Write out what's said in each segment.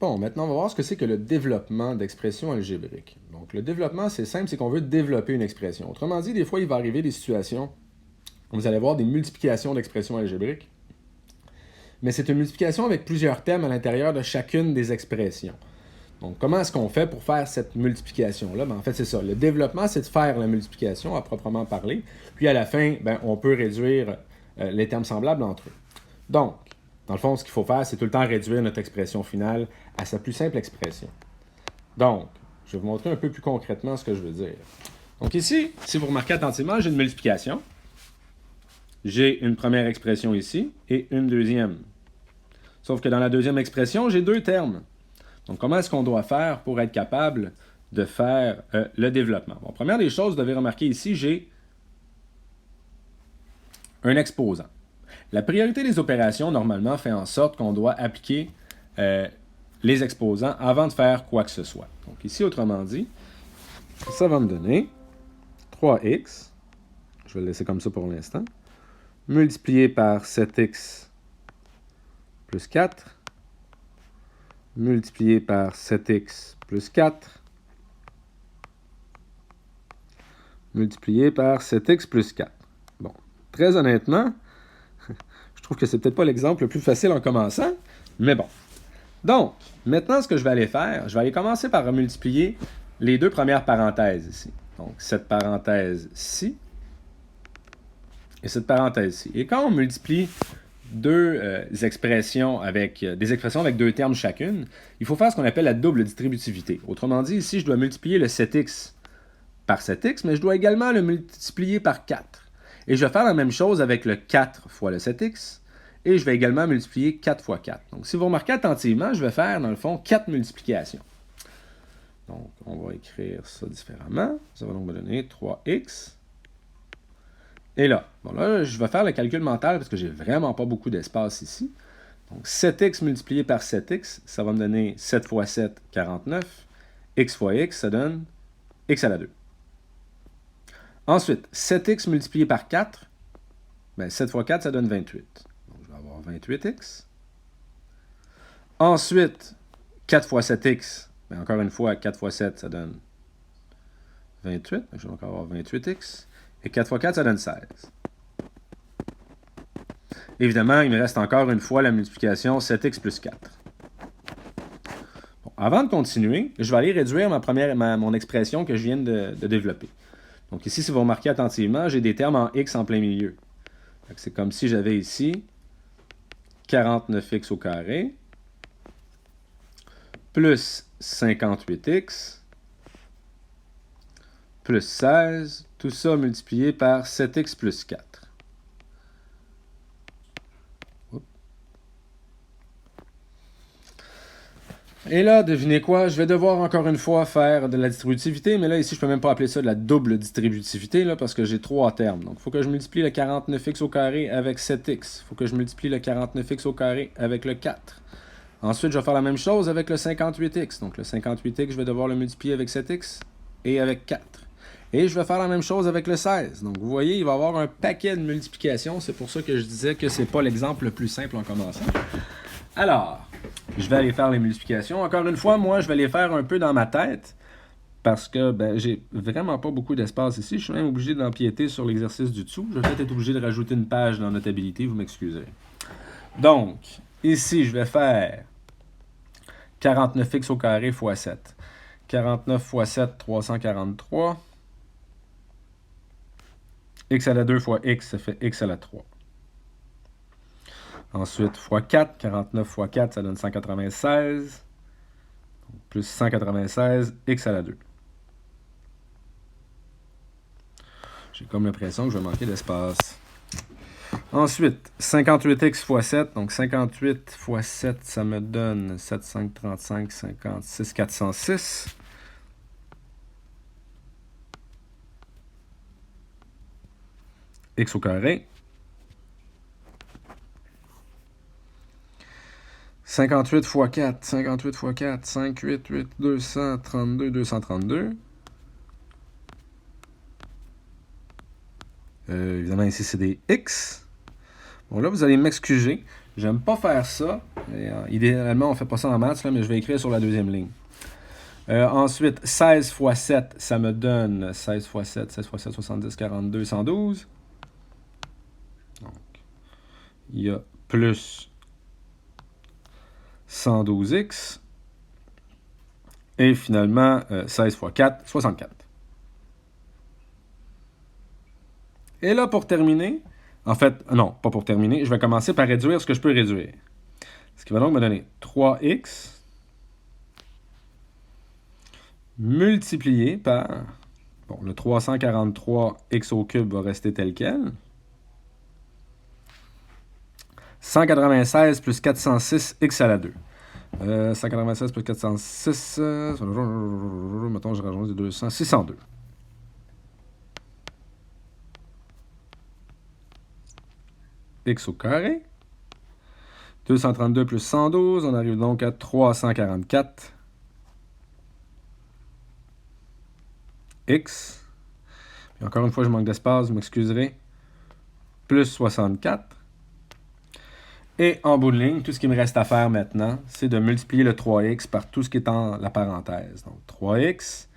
Bon, maintenant, on va voir ce que c'est que le développement d'expressions algébriques. Donc, le développement, c'est simple, c'est qu'on veut développer une expression. Autrement dit, des fois, il va arriver des situations où vous allez voir des multiplications d'expressions algébriques. Mais c'est une multiplication avec plusieurs termes à l'intérieur de chacune des expressions. Donc, comment est-ce qu'on fait pour faire cette multiplication-là? En fait, c'est ça. Le développement, c'est de faire la multiplication à proprement parler. Puis, à la fin, on peut réduire les termes semblables entre eux. Donc, dans le fond, ce qu'il faut faire, c'est tout le temps réduire notre expression finale à sa plus simple expression. Donc, je vais vous montrer un peu plus concrètement ce que je veux dire. Donc ici, si vous remarquez attentivement, j'ai une multiplication. J'ai une première expression ici et une deuxième. Sauf que dans la deuxième expression, j'ai deux termes. Donc, comment est-ce qu'on doit faire pour être capable de faire le développement? Bon, première des choses, vous devez remarquer ici, j'ai un exposant. La priorité des opérations, normalement, fait en sorte qu'on doit appliquer les exposants avant de faire quoi que ce soit. Donc ici, autrement dit, ça va me donner 3x, je vais le laisser comme ça pour l'instant, multiplié par 7x plus 4, multiplié par 7x plus 4, multiplié par 7x plus 4. Bon, très honnêtement, je trouve que c'est peut-être pas l'exemple le plus facile en commençant, mais bon. Donc, maintenant, ce que je vais aller faire, je vais aller commencer par multiplier les deux premières parenthèses ici. Donc, cette parenthèse-ci et cette parenthèse-ci. Et quand on multiplie deux expressions avec des expressions avec deux termes chacune, il faut faire ce qu'on appelle la double distributivité. Autrement dit, ici, je dois multiplier le 7x par 7x, mais je dois également le multiplier par 4. Et je vais faire la même chose avec le 4 fois le 7x, et je vais également multiplier 4 fois 4. Donc, si vous remarquez attentivement, je vais faire, dans le fond, 4 multiplications. Donc, on va écrire ça différemment. Ça va donc me donner 3x. Et là, bon là, je vais faire le calcul mental parce que j'ai vraiment pas beaucoup d'espace ici. Donc, 7x multiplié par 7x, ça va me donner 7 fois 7, 49. X fois x, ça donne x à la 2. Ensuite, 7x multiplié par 4, 7 fois 4, ça donne 28. Donc, je vais avoir 28x. Ensuite, 4 fois 7x, encore une fois, 4 fois 7, ça donne 28. Je vais encore avoir 28x. Et 4 fois 4, ça donne 16. Évidemment, il me reste encore une fois la multiplication 7x plus 4. Bon, avant de continuer, je vais aller réduire mon expression que je viens de développer. Donc ici, si vous remarquez attentivement, j'ai des termes en x en plein milieu. C'est comme si j'avais ici 49x au carré plus 58x plus 16, tout ça multiplié par 7x plus 4. Et là, devinez quoi? Je vais devoir encore une fois faire de la distributivité, mais là, ici, je ne peux même pas appeler ça de la double distributivité, là, parce que j'ai trois termes. Donc, il faut que je multiplie le 49x au carré avec 7x. Il faut que je multiplie le 49x au carré avec le 4. Ensuite, je vais faire la même chose avec le 58x. Donc, le 58x, je vais devoir le multiplier avec 7x et avec 4. Et je vais faire la même chose avec le 16. Donc, vous voyez, il va y avoir un paquet de multiplications. C'est pour ça que je disais que c'est pas l'exemple le plus simple en commençant. Alors, je vais aller faire les multiplications. Encore une fois, moi, je vais les faire un peu dans ma tête parce que j'ai vraiment pas beaucoup d'espace ici. Je suis même obligé d'empiéter sur l'exercice du dessous. Je vais peut-être être obligé de rajouter une page dans Notabilité, vous m'excuserez. Donc, ici, je vais faire 49x au carré fois 7. 49 fois 7, 343. X à la 2 fois x, ça fait x à la 3. Ensuite, fois 4, 49 fois 4, ça donne 196. Donc, plus 196, x à la 2. J'ai comme l'impression que je vais manquer d'espace. Ensuite, 58x fois 7. Donc, 58 fois 7, ça me donne 7, 5, 35, 56, 406. X au carré. 58 fois 4, 58 fois 4, 5, 8, 8, 232, 232. Évidemment, ici, c'est des X. Bon, là, vous allez m'excuser. J'aime pas faire ça. Et, idéalement, on fait pas ça en maths, là, mais je vais écrire sur la deuxième ligne. Ensuite, 16 fois 7, ça me donne 16 fois 7, 16 fois 7, 70, 42, 112. Donc, il y a plus 112x. Et finalement, 16 fois 4, 64. Et là, pour terminer, en fait, non, pas pour terminer, je vais commencer par réduire ce que je peux réduire. Ce qui va donc me donner 3x multiplié par... Bon, le 343x au cube va rester tel quel. 196 plus 406x à la 2. 196 plus 406... mettons, je rajoute 200. 602. X au carré. 232 plus 112, on arrive donc à 344. X. Puis encore une fois, je manque d'espace, vous m'excuserez. Plus 64. Et en bout de ligne, tout ce qui me reste à faire maintenant, c'est de multiplier le 3x par tout ce qui est en la parenthèse. Donc 3x.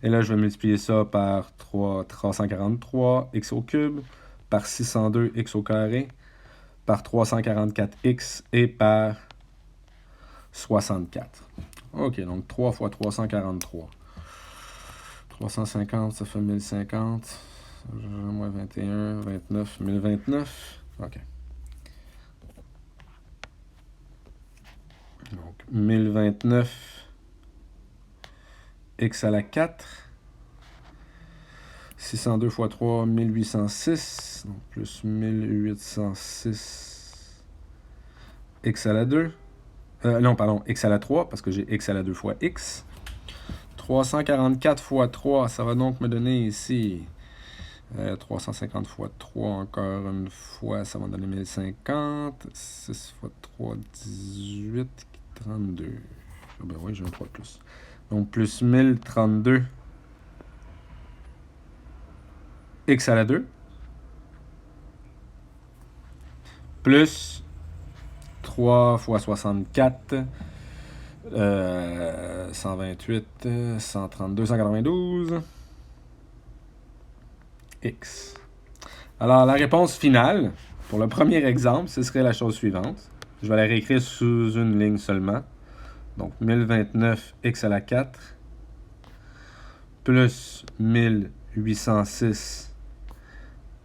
Et là, je vais multiplier ça par 343 x au cube, par 602 x au carré, par 344x et par 64. OK, donc 3 fois 343. 350, ça fait 1050. Moins 21, 29, 1029. OK. Donc, 1029 x à la 4. 602 fois 3, 1806. Donc, plus 1806 x à la 2. Non, pardon, x à la 3, parce que j'ai x à la 2 fois x. 344 fois 3, ça va donc me donner ici 350 fois 3 encore une fois, ça va me donner 1050. 6 fois 3, 18, 32. Ah ben oui, j'ai un 3 de plus. Donc plus 1032 x à la 2 plus 3 fois 64 128 132 192 x. Alors la réponse finale pour le premier exemple, ce serait la chose suivante. Je vais la réécrire sous une ligne seulement. Donc 1029 x à la 4 plus 1806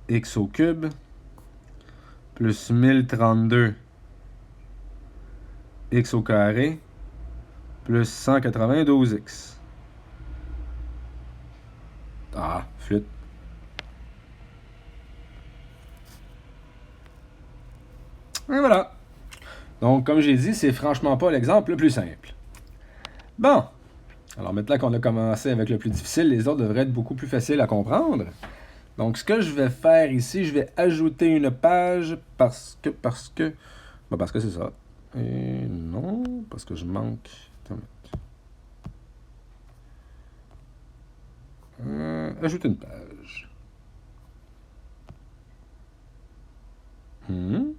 x au cube plus 1032 x au carré plus 192x. Ah, flûte. Et voilà. Donc, comme j'ai dit, c'est franchement pas l'exemple le plus simple. Bon. Alors maintenant qu'on a commencé avec le plus difficile, les autres devraient être beaucoup plus faciles à comprendre. Donc, ce que je vais faire ici, je vais ajouter une page parce que c'est ça. Et non, parce que je manque... ajouter une page. Bon,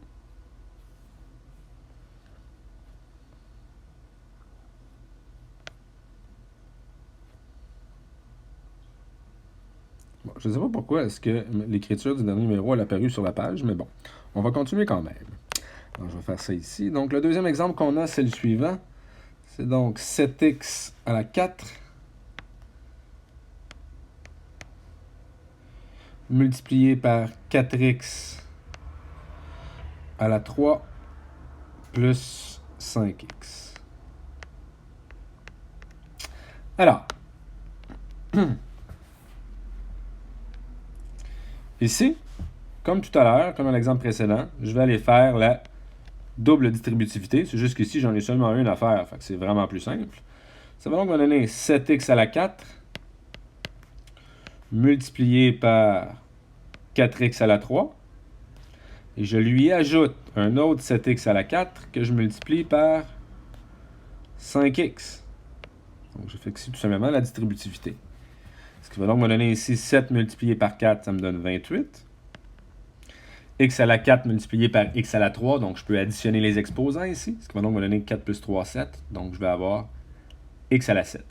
je ne sais pas pourquoi est-ce que l'écriture du dernier numéro elle a apparu sur la page, mais bon, on va continuer quand même. Alors, je vais faire ça ici. Donc, le deuxième exemple qu'on a, c'est le suivant. C'est donc 7x à la 4 multiplié par 4x à la 3 plus 5x. Alors, ici, comme tout à l'heure, comme dans l'exemple précédent, je vais aller faire la double distributivité. C'est juste qu'ici, j'en ai seulement une à faire. Fait que c'est vraiment plus simple. Ça va donc me donner 7x à la 4 multiplié par 4x à la 3. Et je lui ajoute un autre 7x à la 4 que je multiplie par 5x. Donc, je fais ici tout simplement la distributivité. Ce qui va donc me donner ici 7 multiplié par 4, ça me donne 28. x à la 4 multiplié par x à la 3. Donc, je peux additionner les exposants ici. Ce qui va donc me donner 4 plus 3, 7. Donc, je vais avoir x à la 7.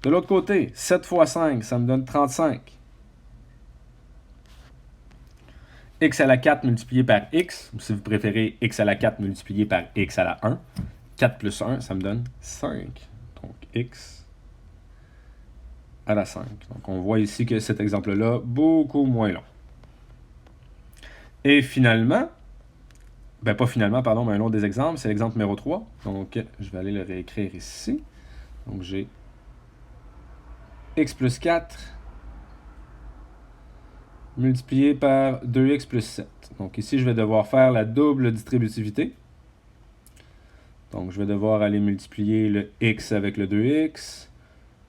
De l'autre côté, 7 fois 5, ça me donne 35. X à la 4 multiplié par x, ou si vous préférez, x à la 4 multiplié par x à la 1. 4 plus 1, ça me donne 5. Donc, x à la 5. Donc, on voit ici que cet exemple-là, beaucoup moins long. Et finalement, pas finalement, pardon, mais un autre des exemples, c'est l'exemple numéro 3. Donc, je vais aller le réécrire ici. Donc, j'ai x plus 4 multiplié par 2x plus 7. Donc, ici, je vais devoir faire la double distributivité. Donc, je vais devoir aller multiplier le x avec le 2x,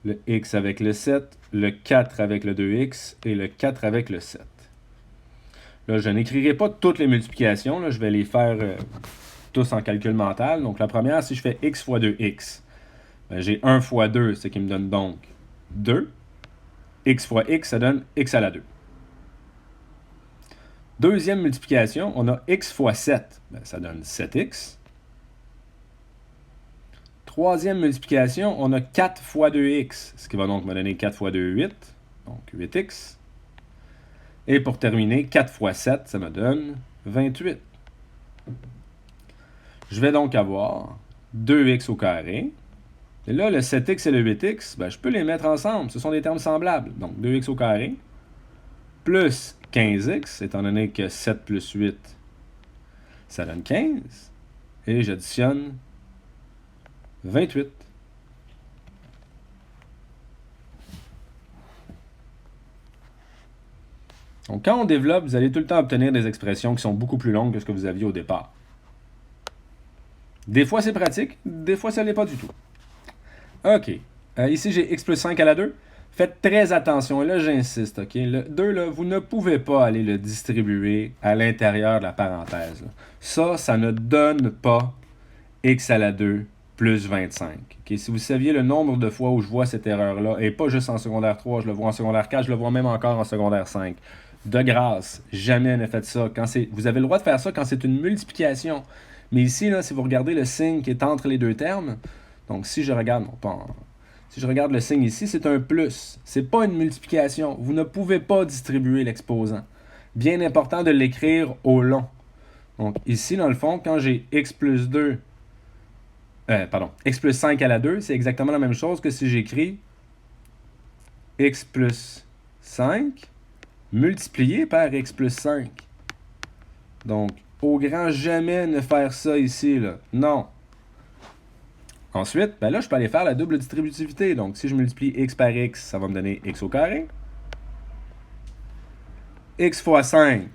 le x avec le 7, le 4 avec le 2x et le 4 avec le 7. Là, je n'écrirai pas toutes les multiplications. Là, je vais les faire tous en calcul mental. Donc, la première, si je fais x fois 2x, j'ai 1 fois 2, ce qui me donne donc 2. X fois x, ça donne x à la 2. Deuxième multiplication, on a x fois 7. Ça donne 7x. Troisième multiplication, on a 4 fois 2x, ce qui va donc me donner 4 fois 2, 8. Donc 8x. Et pour terminer, 4 fois 7, ça me donne 28. Je vais donc avoir 2x au carré. Et là, le 7x et le 8x, je peux les mettre ensemble. Ce sont des termes semblables. Donc 2x au carré plus 15x, étant donné que 7 plus 8, ça donne 15. Et j'additionne 28. Donc, quand on développe, vous allez tout le temps obtenir des expressions qui sont beaucoup plus longues que ce que vous aviez au départ. Des fois, c'est pratique. Des fois, ça ne l'est pas du tout. OK. Ici, j'ai x plus 5 à la 2. Faites très attention. Et là, j'insiste. OK? Le 2, là, vous ne pouvez pas aller le distribuer à l'intérieur de la parenthèse. Là. Ça ne donne pas x à la 2 plus 25. Okay? Si vous saviez le nombre de fois où je vois cette erreur-là, et pas juste en secondaire 3, je le vois en secondaire 4, je le vois même encore en secondaire 5. De grâce, jamais ne faites ça. Vous avez le droit de faire ça quand c'est une multiplication. Mais ici, là, si vous regardez le signe qui est entre les deux termes, donc si je regarde, si je regarde le signe ici, c'est un plus. C'est pas une multiplication. Vous ne pouvez pas distribuer l'exposant. Bien important de l'écrire au long. Donc ici, dans le fond, quand j'ai x plus 2, x plus 5 à la 2, c'est exactement la même chose que si j'écris x plus 5 multiplié par x plus 5. Donc, au grand jamais ne faire ça ici, là. Non. Ensuite, là, je peux aller faire la double distributivité. Donc, si je multiplie x par x, ça va me donner x au carré. X fois 5,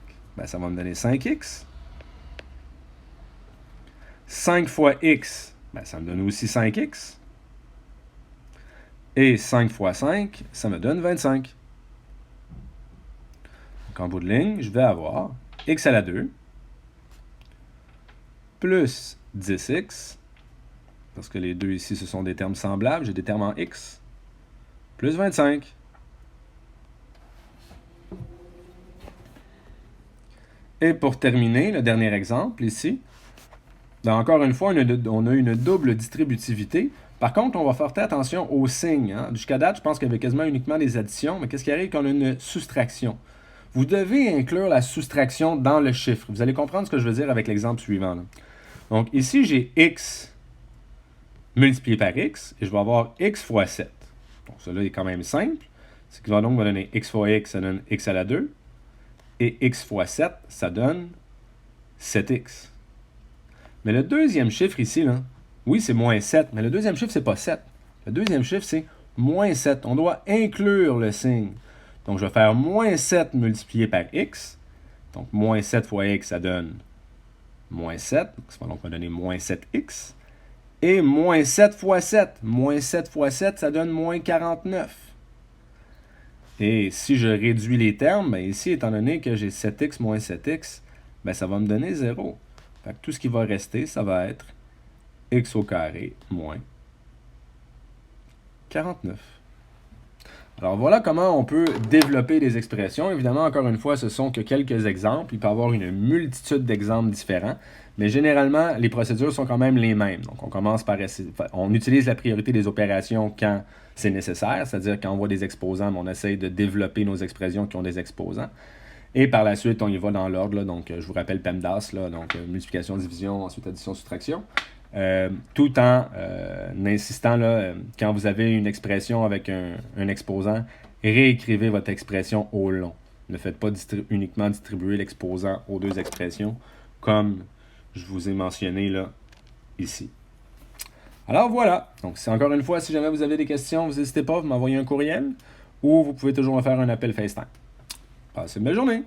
ça va me donner 5x. 5 fois x, ça me donne aussi 5x. Et 5 fois 5, ça me donne 25. Donc, en bout de ligne, je vais avoir x à la 2 plus 10x, parce que les deux ici, ce sont des termes semblables, j'ai des termes en x, plus 25. Et pour terminer, le dernier exemple ici, encore une fois, on a une double distributivité. Par contre, on va faire attention aux signes. Jusqu'à date, je pense qu'il y avait quasiment uniquement des additions, mais qu'est-ce qui arrive quand on a une soustraction? Vous devez inclure la soustraction dans le chiffre. Vous allez comprendre ce que je veux dire avec l'exemple suivant. Là. Donc ici, j'ai x multiplié par x, et je vais avoir x fois 7. Donc cela est quand même simple. Ce qui va donc me donner x fois x, ça donne x à la 2. Et x fois 7, ça donne 7x. Mais le deuxième chiffre ici, là, oui, c'est moins 7, mais le deuxième chiffre, c'est pas 7. Le deuxième chiffre, c'est moins 7. On doit inclure le signe. Donc, je vais faire moins 7 multiplié par x. Donc, moins 7 fois x, ça donne moins 7. Donc, ça va donc me donner moins 7x. Et moins 7 fois 7. Moins 7 fois 7, ça donne moins 49. Et si je réduis les termes, ici, étant donné que j'ai 7x moins 7x, ça va me donner 0. Fait que tout ce qui va rester, ça va être x au carré moins 49. Alors voilà comment on peut développer des expressions. Évidemment, encore une fois, ce sont que quelques exemples. Il peut y avoir une multitude d'exemples différents, mais généralement, les procédures sont quand même les mêmes. Donc, on commence par on utilise la priorité des opérations quand c'est nécessaire, c'est-à-dire quand on voit des exposants, on essaye de développer nos expressions qui ont des exposants. Et par la suite, on y va dans l'ordre. Donc, je vous rappelle PEMDAS, donc multiplication, division, ensuite addition, soustraction. Tout en insistant, quand vous avez une expression avec un exposant, réécrivez votre expression au long. Ne faites pas uniquement distribuer l'exposant aux deux expressions, comme je vous ai mentionné là, ici. Alors voilà. Donc, encore une fois, si jamais vous avez des questions, vous n'hésitez pas, vous m'envoyez un courriel ou vous pouvez toujours me faire un appel FaceTime. Passez une belle journée!